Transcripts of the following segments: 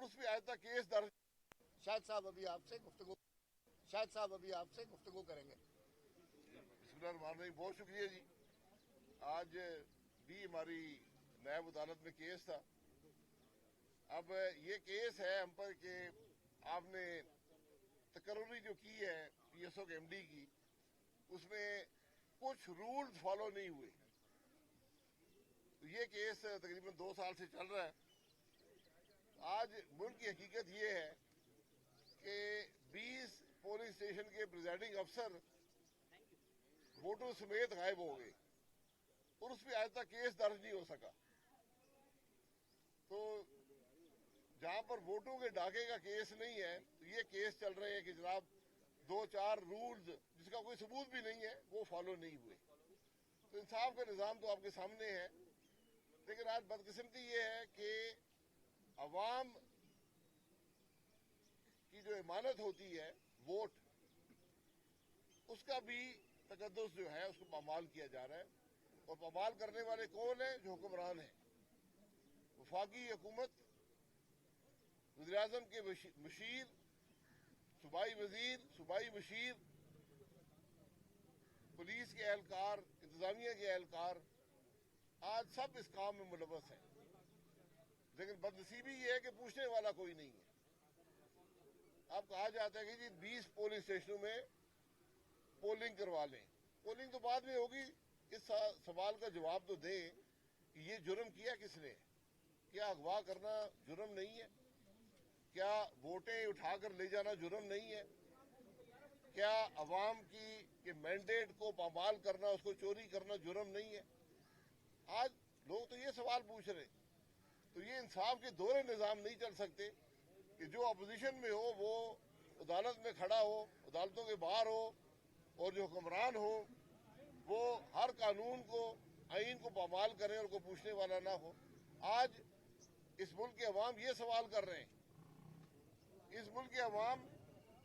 उस पर आज तक केस दर्ज। शाहिद साहब अभी आपसे गुफ्तगू करेंगे। बिस्मिल्लाहिर्रहमानिर्रहीम, बहुत शुक्रिया जी। आज भी हमारी नायब अदालत में केस था। अब ये केस है हम पर कि आपने तकर्री जो की है PSO के MD की, उसमें कुछ रूल्स फॉलो नहीं हुए। तो ये केस तकरीबन 2 साल से चल रहा है। आज मुल्क की हकीकत ये है कि 20 पोलिंग स्टेशन के प्रिजाइडिंग अफसर वोटों समेत गायब हो गए और उस पर आज तक केस दर्ज नहीं हो सका। तो जहां पर वोटों के डाके का केस नहीं है, तो ये केस चल रहे हैं कि जनाब 2-4 रूल्स जिसका कोई सबूत भी नहीं है वो फॉलो नहीं हुए। तो इंसाफ का निज़ाम तो आपके सामने है, लेकिन आज बदकिस्मती ये है कि अवाम की जो इमानत होती है वोट, उसका भी तकद्दुस जो है उसको पामाल किया जा रहा है। और पामाल करने वाले कौन है? जो हुक्मरान है। वफाकी हुकूमत, वज़ीर-ए-आज़म के मुशीर, सूबाई वजीर, सूबाई मुशीर, पुलिस के एहलकार, इंतजामिया के एहलकार, आज सब इस काम में मुलव्वस हैं। लेकिन बदनसीबी ये है कि पूछने वाला कोई नहीं है। अब कहा जाता है कि जी 20 पोलिंग स्टेशनों में पोलिंग करवा लें। पोलिंग तो बाद में होगी। इस सवाल का जवाब तो दें कि ये जुर्म किया किसने? क्या अगवा करना जुर्म नहीं है? क्या वोटें उठाकर ले जाना जुर्म नहीं है? क्या अवाम की मैंडेट को पामाल करना, उसको चोरी करना जुर्म नहीं है? आज लोग तो ये सवाल पूछ रहे। तो ये इंसाफ के दोहरे निज़ाम नहीं चल सकते कि जो अपोजिशन में हो वो अदालत में खड़ा हो, अदालतों के बाहर हो, और जो हुक्मरान हो वो हर कानून को, आइन को पामाल करें और कोई पूछने वाला ना हो। आज इस मुल्क के अवाम ये सवाल कर रहे हैं, इस मुल्क के अवाम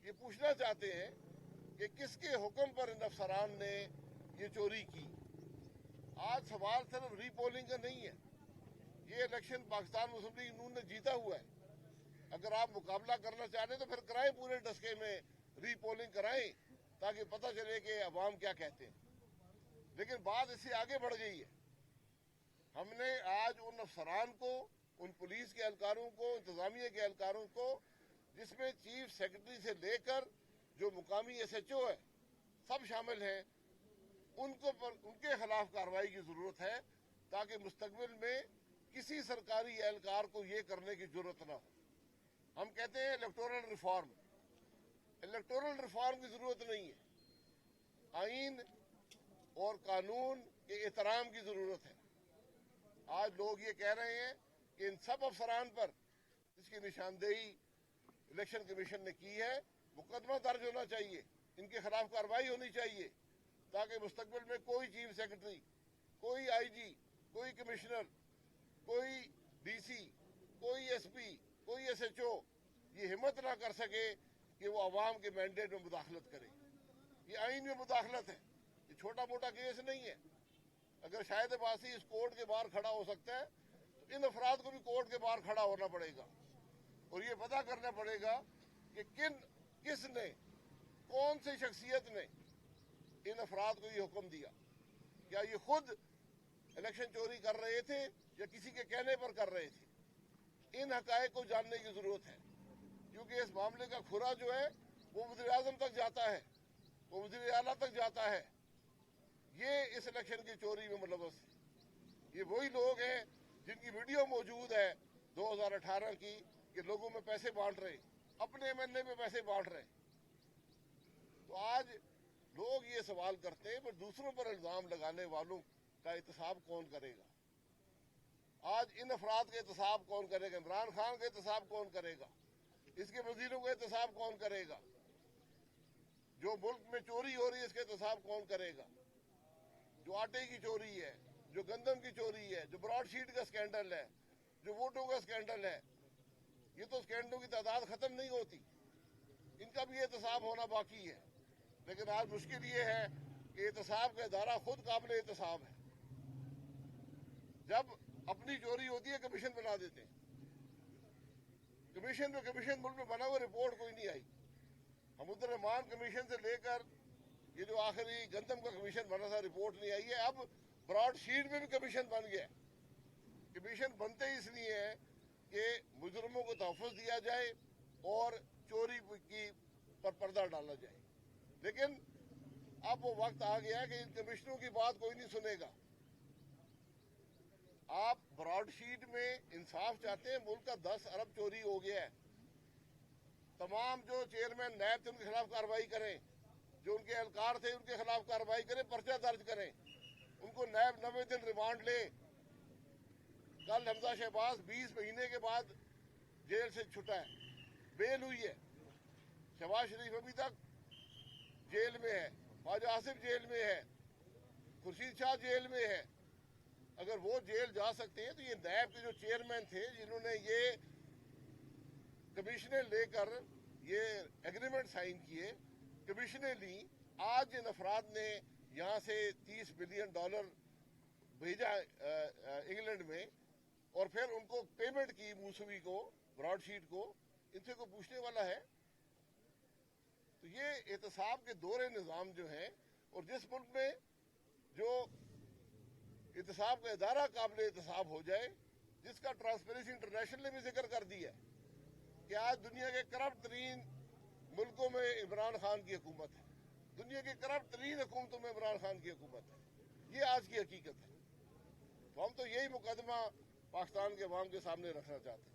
ये पूछना चाहते हैं कि किसके हुक्म पर इन अफसरान ने ये चोरी की। आज सवाल सिर्फ रीपोलिंग का नहीं है। ये इलेक्शन पाकिस्तान मुस्लिम लीग नून ने जीता हुआ है। अगर आप मुकाबला करना चाहते तो फिर कराएं, पूरे डस्के में रीपोलिंग कराएं, ताकि पता चले कि अवाम क्या कहते हैं। लेकिन बात इससे आगे बढ़ गई है। हमने आज उन अफसरान को, उन पुलिस के एहलकारों को, इंतजामिया के एहलकारों को, जिसमें चीफ सेक्रेटरी से लेकर जो मुकामी SHO है सब शामिल हैं, उनके खिलाफ कार्रवाई की जरूरत है, ताकि मुस्तकबिल में किसी सरकारी एहलकार को ये करने की जरूरत ना हो। हम कहते हैं इलेक्टोरल रिफॉर्म। इलेक्टोरल रिफॉर्म की जरूरत नहीं है। आइन और कानून के एहतराम की जरूरत है। आज लोग ये कह रहे हैं कि इन सब अफसरान पर जिसकी निशानदेही इलेक्शन कमीशन ने की है, मुकदमा दर्ज होना चाहिए, इनके खिलाफ कार्रवाई होनी चाहिए, ताकि मुस्तकबिल में कोई चीफ सेक्रेटरी, कोई IG, कोई कमिश्नर, कोई DC, कोई SP, कोई SHO ये हिम्मत ना कर सके कि वो अवाम के मैंडेट में मुदाखलत करे। ये आइन में मुदाखलत है, ये छोटा मोटा केस नहीं है। अगर शाहिद अब्बासी इस कोर्ट के बाहर खड़ा हो सकता है, तो इन अफराद को भी कोर्ट के बाहर खड़ा होना पड़ेगा और ये पता करना पड़ेगा कि किसने, कौन सी शख्सियत ने इन अफराद को ये हुक्म दिया। क्या ये खुद इलेक्शन चोरी कर रहे थे या किसी के कहने पर कर रहे थे? इन हकायक को जानने की जरूरत है, क्योंकि इस मामले का खुरा जो है वो वज़ीर-ए-आज़म तक जाता है, वो वज़ीर आला तक जाता है। ये इस इलेक्शन की चोरी में मुलव्वस है। ये वही लोग हैं जिनकी वीडियो मौजूद है 2018 की, कि लोगों में पैसे बांट रहे, अपने MLA में पैसे बांट रहे। तो आज लोग ये सवाल करते हैं, पर दूसरों पर इल्जाम लगाने वालों का एहतसाब कौन करेगा? आज इन अफराद का एहतसाब कौन करेगा? इमरान खान का एहतसाब कौन करेगा? इसके वजीरों का एहतसाब कौन करेगा? जो मुल्क में चोरी हो रही है इसका एहतसाब कौन करेगा? जो आटे की चोरी है, जो गंदम की चोरी है, जो ब्रॉडशीट का स्कैंडल है, जो वोटों का स्कैंडल है, ये तो स्कैंडलों की तादाद खत्म नहीं होती। इनका भी एहतसाब होना बाकी है। लेकिन आज मुश्किल ये है कि एहतसाब का इदारा खुद काबिल एहतसाब है। जब अपनी चोरी होती है कमीशन बना देते हैं। कमीशन पे कमीशन मुल्क में बना हुआ, रिपोर्ट कोई नहीं आई। हमुद्र-रहमान कमीशन से लेकर ये जो आखिरी गंदम का कमीशन बना था, रिपोर्ट नहीं आई है। अब ब्रॉडशीट में भी कमीशन बन गया। कमीशन बनते ही इसलिए है कि मुजरमों को तहफ़्फ़ुज़ दिया जाए और चोरी की पर पर्दा डाला जाए। लेकिन अब वो वक्त आ गया है कि इन कमिश्नरों की बात कोई नहीं सुनेगा। आप ब्रॉडशीट में इंसाफ चाहते हैं, मुल्क का 10 अरब चोरी हो गया है। तमाम जो चेयरमैन नैब थे उनके खिलाफ कार्रवाई करें, जो उनके एहलकार थे उनके खिलाफ कार्रवाई करें, पर्चा दर्ज करें, उनको नैब 90 दिन रिमांड ले। कल हमजा शहबाज 20 महीने के बाद जेल से छुटा है, बेल हुई है। शहबाज शरीफ अभी तक जेल में है, ख्वाजा आसिफ जेल में है, खुर्शीद शाह जेल में है। अगर वो जेल जा सकते हैं तो ये नैब के जो चेयरमैन थे जिन्होंने ये कमीशनें लेकर ये एग्रीमेंट साइन किए, कमीशनें ली, आज इन अफराद ने यहाँ से $30 बिलियन भेजा इंग्लैंड में और फिर उनको पेमेंट की मूसवी को, ब्रॉडशीट को। इनसे कोई पूछने वाला है? तो ये एहतसाब के दोहरे निज़ाम जो है, और जिस मुल्क में जो एहतसाब का इदारा काबिल एहतसाब हो जाए, जिसका ट्रांसपेरेंसी इंटरनेशनल ने भी जिक्र कर दिया है कि आज दुनिया के करप्ट तरीन मुल्कों में इमरान खान की हुकूमत है, दुनिया की करप्ट तरीन हुकूमतों में इमरान खान की हुकूमत है। ये आज की हकीकत है। तो हम तो यही मुकदमा पाकिस्तान के अवाम के सामने रखना चाहते हैं।